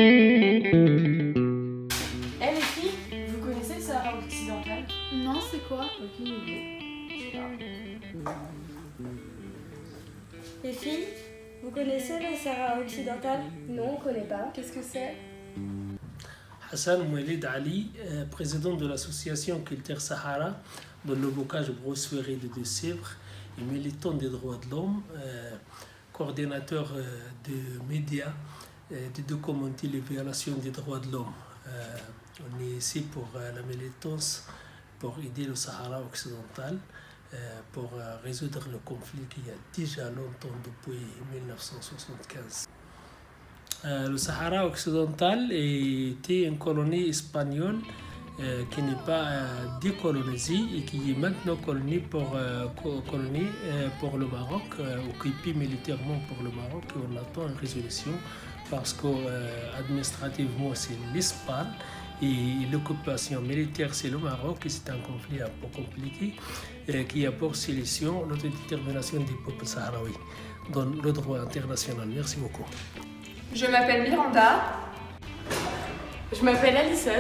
Eh les filles, vous connaissez le Sahara occidental? Non, c'est quoi? Aucune idée. Je sais pas. Les filles, vous connaissez le Sahara occidental? Non, on connaît pas. Qu'est-ce que c'est? Hassan Mouelid Ali, président de l'association Culture Sahara, dont le bocage Brosse Ferrée de Deux-Sèvres, et militant des droits de l'homme, coordinateur de médias, de documenter les violations des droits de l'homme. On est ici pour la militance, pour aider le Sahara occidental, pour résoudre le conflit qui a déjà longtemps depuis 1975. Le Sahara occidental était une colonie espagnole qui n'est pas décolonisée et qui est maintenant colonie pour le Maroc, occupée militairement pour le Maroc, et on attend une résolution parce qu'administrativement c'est l'Espagne et l'occupation militaire c'est le Maroc, et c'est un conflit un peu compliqué qui a pour solution l'autodétermination du peuple sahraoui dans le droit international. Merci beaucoup. Je m'appelle Miranda. Je m'appelle Alison.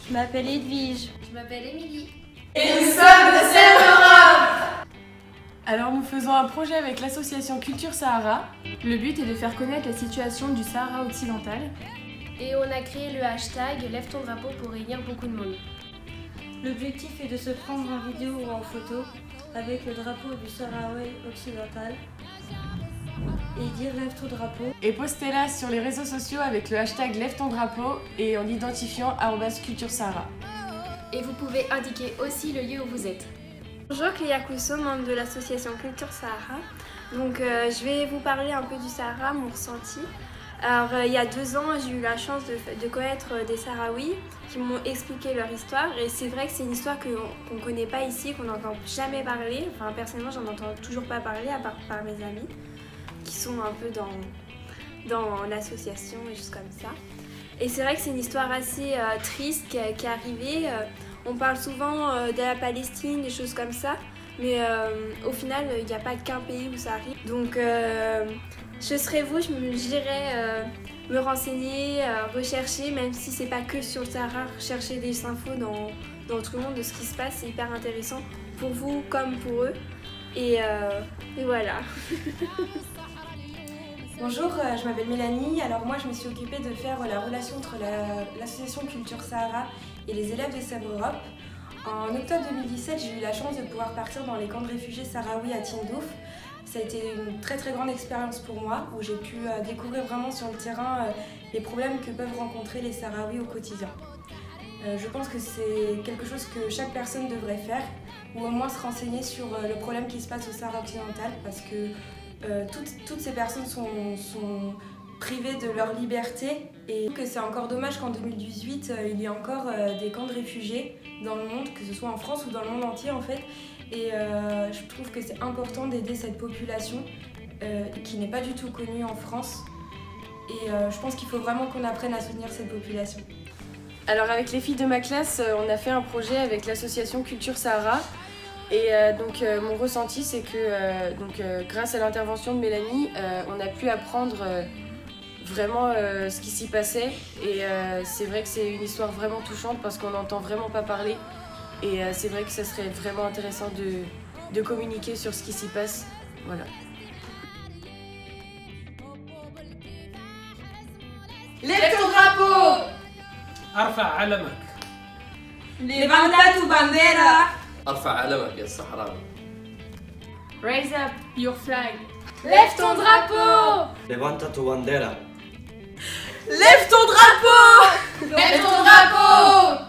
Je m'appelle Edwige. Je m'appelle Émilie. Et nous sommes de Sèvres-Europe. Alors nous faisons un projet avec l'association Culture Sahara. Le but est de faire connaître la situation du Sahara occidental. Et on a créé le hashtag Lève ton drapeau pour réunir beaucoup de monde. L'objectif est de se prendre en vidéo ou en photo avec le drapeau du Sahara occidental et dire lève ton drapeau. Et postez-la sur les réseaux sociaux avec le hashtag Lève ton drapeau et en identifiant @Culture Sahara. Et vous pouvez indiquer aussi le lieu où vous êtes. Bonjour, Cléa Cousso, membre de l'association Culture Sahara. Donc je vais vous parler un peu du Sahara, mon ressenti. Alors il y a 2 ans, j'ai eu la chance de connaître des Sahraouis qui m'ont expliqué leur histoire, et c'est vrai que c'est une histoire qu'on ne connaît pas ici, qu'on n'entend jamais parler. Enfin personnellement j'en entends toujours pas parler à part par mes amis qui sont un peu dans l'association et juste comme ça. Et c'est vrai que c'est une histoire assez triste qui est arrivée. On parle souvent de la Palestine, des choses comme ça, mais au final il n'y a pas qu'un pays où ça arrive. Donc je serais vous, j'irais me renseigner, rechercher, même si c'est pas que sur le Sahara, rechercher des infos dans tout le monde de ce qui se passe, c'est hyper intéressant pour vous comme pour eux. Et voilà. Bonjour, je m'appelle Mélanie. Alors moi je me suis occupée de faire la relation entre l'association Culture Sahara et les élèves de Sèvres-Europe. En octobre 2017, j'ai eu la chance de pouvoir partir dans les camps de réfugiés sahraouis à Tindouf. Ça a été une très grande expérience pour moi, où j'ai pu découvrir vraiment sur le terrain les problèmes que peuvent rencontrer les Sahraouis au quotidien. Je pense que c'est quelque chose que chaque personne devrait faire, ou au moins se renseigner sur le problème qui se passe au Sahara occidental, parce que toutes ces personnes sont privées de leur liberté, et que c'est encore dommage qu'en 2018 il y ait encore des camps de réfugiés dans le monde, que ce soit en France ou dans le monde entier en fait. Et je trouve que c'est important d'aider cette population qui n'est pas du tout connue en France. Et je pense qu'il faut vraiment qu'on apprenne à soutenir cette population. Alors avec les filles de ma classe, on a fait un projet avec l'association Culture Sahara. Et donc mon ressenti c'est que grâce à l'intervention de Mélanie, on a pu apprendre vraiment ce qui s'y passait. Et c'est vrai que c'est une histoire vraiment touchante parce qu'on n'entend vraiment pas parler. Et c'est vrai que ça serait vraiment intéressant de communiquer sur ce qui s'y passe. Voilà. Lève ton drapeau. Arfa alamak. Levanta tu bandera. Arfa alamak ya Sahrawi. Raise up your flag. Lève ton drapeau. Levanta tu bandera. Lève ton drapeau. Lève ton drapeau.